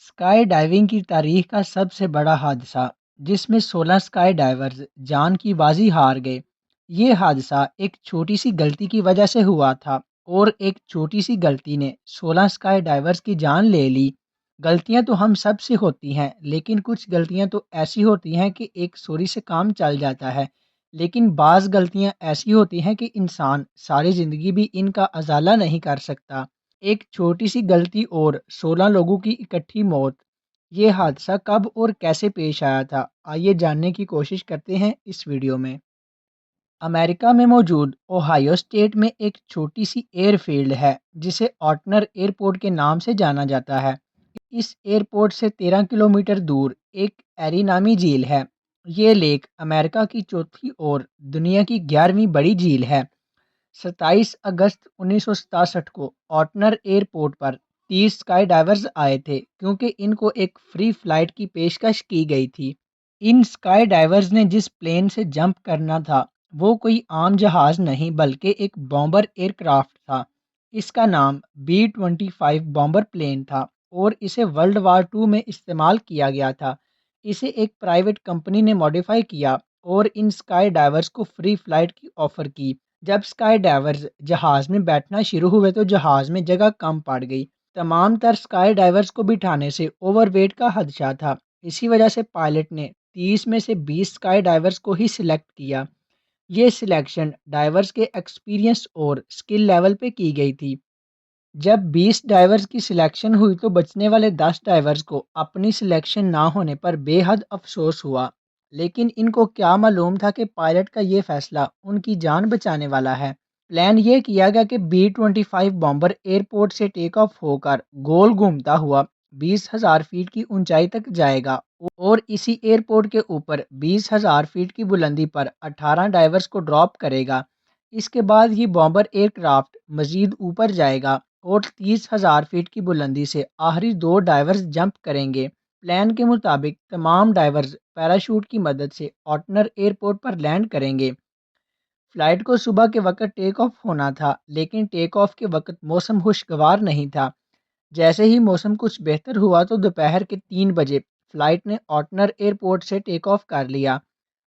Sky diving की तारीख का सबसे बड़ा हादसा जिसमें 16 स्काई डाइवर्स जान की बाजी हार गए। ये हादसा एक छोटी सी गलती की वजह से हुआ था और एक छोटी सी गलती ने 16 स्काई डाइवर्स की जान ले ली। गलतियां तो हम सब से होती हैं, लेकिन कुछ गलतियां तो ऐसी होती हैं कि एक सॉरी से काम चल जाता है। लेकिन बाज़ गलतियां ऐसी होती हैं कि इंसान सारी ज़िंदगी भी इनका अजाला नहीं कर सकता। एक छोटी सी गलती और 16 लोगों की इकट्ठी मौत। ये हादसा कब और कैसे पेश आया था, आइए जानने की कोशिश करते हैं इस वीडियो में। अमेरिका में मौजूद ओहायो स्टेट में एक छोटी सी एयरफील्ड है जिसे ऑटनर एयरपोर्ट के नाम से जाना जाता है। इस एयरपोर्ट से 13 किलोमीटर दूर एक एरिनामी झील है। ये लेक अमेरिका की चौथी और दुनिया की 11वीं बड़ी झील है। 27 अगस्त 1967 को ऑटनर एयरपोर्ट पर 30 स्काई डाइवर्स आए थे क्योंकि इनको एक फ्री फ्लाइट की पेशकश की गई थी। इन स्काई डाइवर्स ने जिस प्लेन से जंप करना था वो कोई आम जहाज़ नहीं बल्कि एक बॉम्बर एयरक्राफ्ट था। इसका नाम B-25 बॉम्बर प्लेन था और इसे वर्ल्ड वार टू में इस्तेमाल किया गया था। इसे एक प्राइवेट कंपनी ने मॉडिफाई किया और इन स्काई डाइवर्स को फ्री फ्लाइट की ऑफ़र की। जब स्काई डाइवर्स जहाज़ में बैठना शुरू हुए तो जहाज़ में जगह कम पड़ गई। तमाम तर स्काई डाइवर्स को बिठाने से ओवरवेट का खदशा था। इसी वजह से पायलट ने 30 में से 20 स्काई डाइवर्स को ही सिलेक्ट किया। ये सिलेक्शन डाइवर्स के एक्सपीरियंस और स्किल लेवल पे की गई थी। जब 20 डाइवर्स की सिलेक्शन हुई तो बचने वाले 10 डाइवर्स को अपनी सिलेक्शन ना होने पर बेहद अफसोस हुआ। लेकिन इनको क्या मालूम था कि पायलट का ये फैसला उनकी जान बचाने वाला है। प्लान ये किया गया कि B-25 बॉम्बर एयरपोर्ट से टेक ऑफ होकर गोल घूमता हुआ 20,000 फीट की ऊंचाई तक जाएगा और इसी एयरपोर्ट के ऊपर 20,000 फीट की बुलंदी पर 18 डाइवर्स को ड्रॉप करेगा। इसके बाद ये बॉम्बर एयरक्राफ्ट मजीद ऊपर जाएगा और 30,000 फीट की बुलंदी से आखिरी दो डाइवर्स जंप करेंगे। प्लान के मुताबिक तमाम डाइवर्स पैराशूट की मदद से ऑटनर एयरपोर्ट पर लैंड करेंगे। फ्लाइट को सुबह के वक्त टेक ऑफ होना था, लेकिन टेक ऑफ के वक्त मौसम खुशगवार नहीं था। जैसे ही मौसम कुछ बेहतर हुआ तो दोपहर के 3 बजे फ्लाइट ने ऑटनर एयरपोर्ट से टेक ऑफ कर लिया।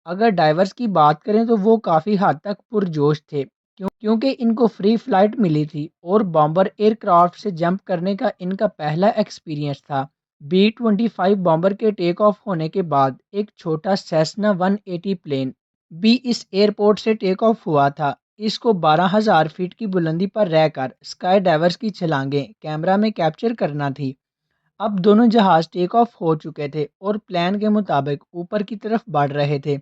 अगर डाइवर्स की बात करें तो वो काफ़ी हद तक पुरजोश थे क्योंकि इनको फ्री फ्लाइट मिली थी और बॉम्बर एयरक्राफ्ट से जंप करने का इनका पहला एक्सपीरियंस था। B-25 बॉम्बर के टेक ऑफ होने के बाद एक छोटा सेस्ना 180 प्लेन भी इस एयरपोर्ट से टेक ऑफ हुआ था। इसको 12,000 फीट की बुलंदी पर रहकर स्काई डाइवर्स की छलांगें कैमरा में कैप्चर करना थी। अब दोनों जहाज टेक ऑफ हो चुके थे और प्लान के मुताबिक ऊपर की तरफ बढ़ रहे थे।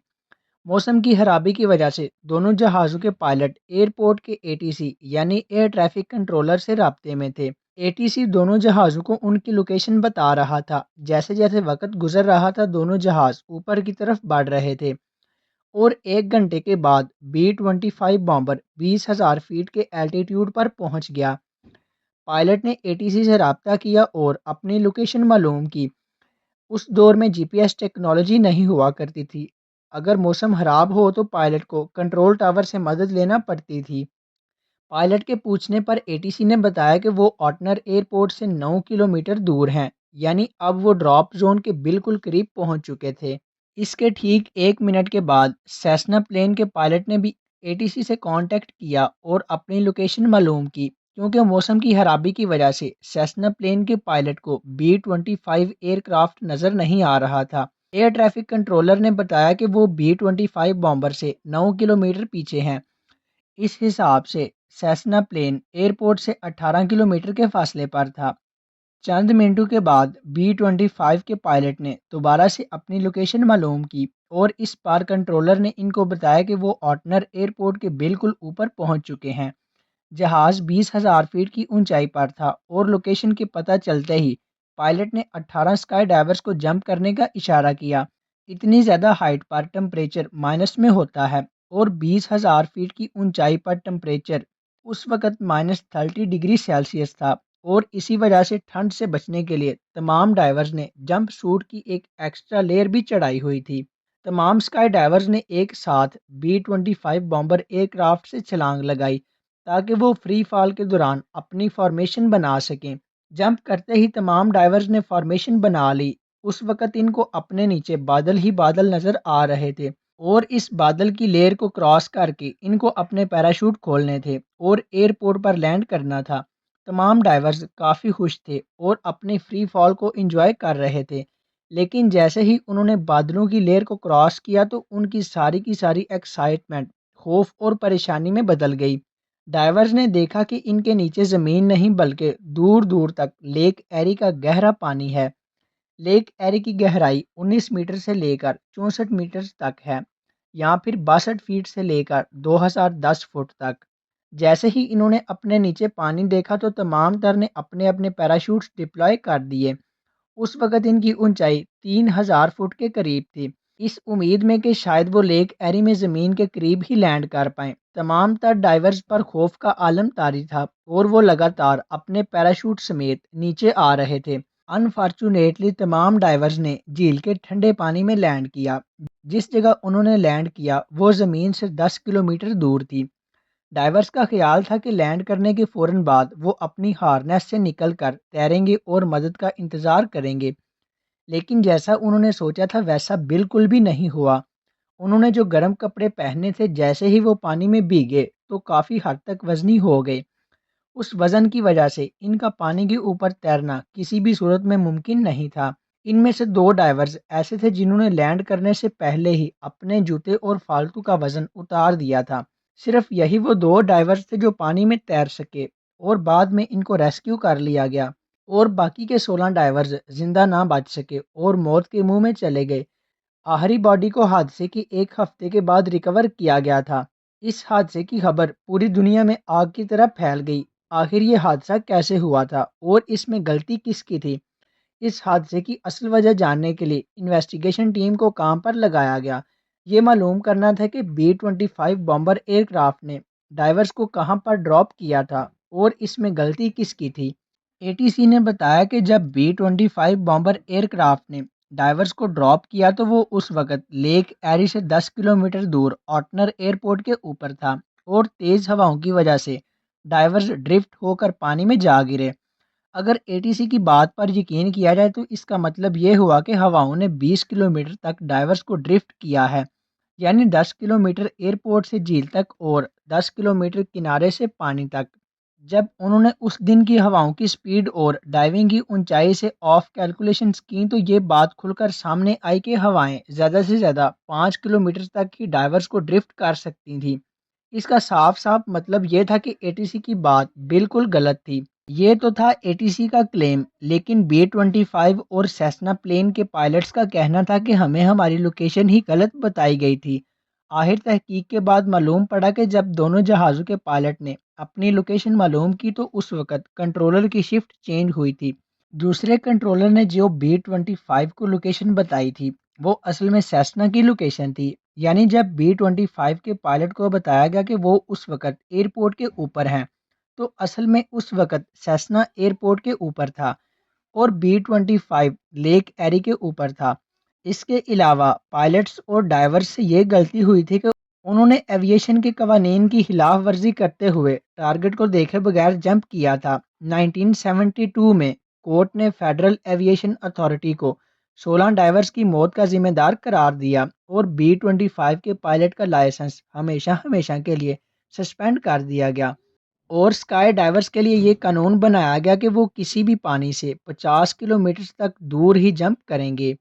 मौसम की खराबी की वजह से दोनों जहाज़ों के पायलट एयरपोर्ट के ATC यानी एयर ट्रैफिक कंट्रोलर से राब्ते में थे। ATC दोनों जहाज़ों को उनकी लोकेशन बता रहा था। जैसे जैसे वक्त गुजर रहा था दोनों जहाज़ ऊपर की तरफ बढ़ रहे थे और 1 घंटे के बाद B-25 बॉम्बर 20,000 फीट के एल्टीट्यूड पर पहुंच गया। पायलट ने ATC से रब्ता किया और अपनी लोकेशन मालूम की। उस दौर में GPS टेक्नोलॉजी नहीं हुआ करती थी। अगर मौसम खराब हो तो पायलट को कंट्रोल टावर से मदद लेना पड़ती थी। पायलट के पूछने पर ATC ने बताया कि वो ऑटनर एयरपोर्ट से 9 किलोमीटर दूर हैं, यानी अब वो ड्रॉप जोन के बिल्कुल करीब पहुंच चुके थे। इसके ठीक 1 मिनट के बाद सेस्ना प्लेन के पायलट ने भी ATC से कांटेक्ट किया और अपनी लोकेशन मालूम की। क्योंकि मौसम की खराबी की वजह से सेस्ना प्लेन के पायलट को B-25 एयरक्राफ्ट नज़र नहीं आ रहा था। एयर ट्रैफिक कंट्रोलर ने बताया कि वो B-25 बॉम्बर से 9 किलोमीटर पीछे हैं। इस हिसाब से सेस्ना प्लेन एयरपोर्ट से 18 किलोमीटर के फासले पर था। चंद मिनटों के बाद B-25 के पायलट ने दोबारा से अपनी लोकेशन मालूम की और इस बार कंट्रोलर ने इनको बताया कि वो ऑटनर एयरपोर्ट के बिल्कुल ऊपर पहुंच चुके हैं। जहाज़ 20,000 फीट की ऊंचाई पर था और लोकेशन के पता चलते ही पायलट ने 18 स्काई डाइवर्स को जंप करने का इशारा किया। इतनी ज़्यादा हाइट पर टेम्परेचर माइनस में होता है और 20,000 फीट की ऊंचाई पर टेम्परेचर उस वक़्त -30 डिग्री सेल्सियस था और इसी वजह से ठंड से बचने के लिए तमाम डाइवर्स ने जंप सूट की एक एक्स्ट्रा लेयर भी चढ़ाई हुई थी। तमाम स्काई डाइवर्स ने एक साथ B-25 बॉम्बर एयरक्राफ्ट से छलांग लगाई ताकि वो फ्री फॉल के दौरान अपनी फॉर्मेशन बना सकें। جمپ کرتے ہی تمام ڈائیورز نے فارمیشن بنا لی۔ اس وقت ان کو اپنے نیچے بادل ہی بادل نظر آ رہے تھے اور اس بادل کی لیئر کو کراس کر کے ان کو اپنے پیراشوٹ کھولنے تھے اور ایئرپورٹ پر لینڈ کرنا تھا۔ تمام ڈائیورز کافی خوش تھے اور اپنے فری فال کو انجوائے کر رہے تھے، لیکن جیسے ہی انہوں نے بادلوں کی لیئر کو کراس کیا تو ان کی ساری ایکسائٹمنٹ خوف اور پریشانی میں بدل گئی۔ ڈائیورز نے دیکھا کہ ان کے نیچے زمین نہیں بلکہ دور دور تک لیک ایری کا گہرا پانی ہے۔ لیک ایری کی گہرائی 19 میٹر سے لے کر 64 میٹر تک ہے، یا پھر 62 فٹ سے لے کر 2010 فٹ تک۔ جیسے ہی انہوں نے اپنے نیچے پانی دیکھا تو تمام تر نے اپنے اپنے پیراشوٹس ڈپلوائے کر دیے۔ اس وقت ان کی اونچائی 3000 فٹ کے قریب تھی، اس امید میں کہ شاید وہ لیک ایری میں زمین کے قریب ہی لینڈ کر پائیں۔ تمام تر ڈائیورز پر خوف کا عالم طاری تھا اور وہ لگاتار اپنے پیراشوٹ سمیت نیچے آ رہے تھے۔ انفارچونیٹلی تمام ڈائیورز نے جھیل کے ٹھنڈے پانی میں لینڈ کیا۔ جس جگہ انہوں نے لینڈ کیا وہ زمین سے 10 کلومیٹر دور تھی۔ ڈائیورز کا خیال تھا کہ لینڈ کرنے کے فوراً بعد وہ اپنی ہارنیس سے نکل کر تیریں گے اور مدد کا انتظار کریں گے، لیکن جیسا انہوں نے سوچا تھا ویسا بالکل بھی نہیں ہوا۔ انہوں نے جو گرم کپڑے پہنے تھے جیسے ہی وہ پانی میں بھیگے تو کافی حد تک وزنی ہو گئے۔ اس وزن کی وجہ سے ان کا پانی کے اوپر تیرنا کسی بھی صورت میں ممکن نہیں تھا۔ ان میں سے دو ڈائیورز ایسے تھے جنہوں نے لینڈ کرنے سے پہلے ہی اپنے جوتے اور فالتو کا وزن اتار دیا تھا۔ صرف یہی وہ دو ڈائیورز تھے جو پانی میں تیر سکے اور بعد میں ان کو ریسکیو کر لیا گیا، اور باقی کے 16 ڈائیورز زندہ نہ بچ سکے اور موت کے منہ میں چلے گئے۔ آخری باڈی کو حادثے کے ایک ہفتے کے بعد ریکور کیا گیا تھا۔ اس حادثے کی خبر پوری دنیا میں آگ کی طرح پھیل گئی۔ آخر یہ حادثہ کیسے ہوا تھا اور اس میں غلطی کس کی تھی؟ اس حادثے کی اصل وجہ جاننے کے لیے انویسٹیگیشن ٹیم کو کام پر لگایا گیا۔ یہ معلوم کرنا تھا کہ B-25 بامبر ایئر کرافٹ نے ڈائیورز کو کہاں پر ڈراپ کیا تھا اور اس میں غلطی کس کی تھی۔ ATC نے بتایا کہ جب B-25 بامبر ایئر کرافٹ نے ڈائیورز کو ڈراپ کیا تو وہ اس وقت لیک ایری سے 10 کلومیٹر دور آٹنر ایئرپورٹ کے اوپر تھا اور تیز ہواؤں کی وجہ سے ڈائیورز ڈرفٹ ہو کر پانی میں جا گرے۔ اگر ATC کی بات پر یقین کیا جائے تو اس کا مطلب یہ ہوا کہ ہواؤں نے 20 کلومیٹر تک ڈائیورز کو ڈرفٹ کیا ہے، یعنی 10 کلومیٹر ایئرپورٹ سے جھیل تک اور 10 کلومیٹر کنارے سے پانی تک۔ جب انہوں نے اس دن کی ہواؤں کی سپیڈ اور ڈائیونگ کی اونچائی سے آف کیلکولیشنز کی تو یہ بات کھل کر سامنے آئی کہ ہوائیں زیادہ سے زیادہ 5 کلومیٹر تک ہی ڈائیورز کو ڈرفٹ کر سکتی تھیں۔ اس کا صاف صاف مطلب یہ تھا کہ ATC کی بات بالکل غلط تھی۔ یہ تو تھا ATC کا کلیم، لیکن B-25 اور سیسنا پلین کے پائلٹس کا کہنا تھا کہ ہمیں ہماری لوکیشن ہی غلط بتائی گئی تھی۔ آخر تحقیق کے بعد معلوم پڑا کہ جب دونوں جہازوں کے پائلٹ نے اپنی لوکیشن معلوم کی تو اس وقت کنٹرولر کی شفٹ چینج ہوئی تھی۔ دوسرے کنٹرولر نے جو B-25 کو لوکیشن بتائی تھی وہ اصل میں سیسنا کی لوکیشن تھی، یعنی جب B-25 کے پائلٹ کو بتایا گیا کہ وہ اس وقت ایئرپورٹ کے اوپر ہیں تو اصل میں اس وقت سیسنا ایئرپورٹ کے اوپر تھا اور B-25 لیک ایری کے اوپر تھا۔ اس کے علاوہ پائلٹس اور ڈائیورز سے یہ غلطی ہوئی تھی کہ انہوں نے ایویشن کے قوانین کی خلاف ورزی کرتے ہوئے ٹارگٹ کو دیکھے بغیر جمپ کیا تھا۔ 1972 میں کورٹ نے فیڈرل ایویشن اتھارٹی کو 16 ڈائیورز کی موت کا ذمہ دار قرار دیا اور B-25 کے پائلٹ کا لائسنس ہمیشہ کے لیے سسپینڈ کر دیا گیا، اور اسکائی ڈائیورز کے لیے یہ قانون بنایا گیا کہ وہ کسی بھی پانی سے 50 کلومیٹر تک دور ہی جمپ کریں گے۔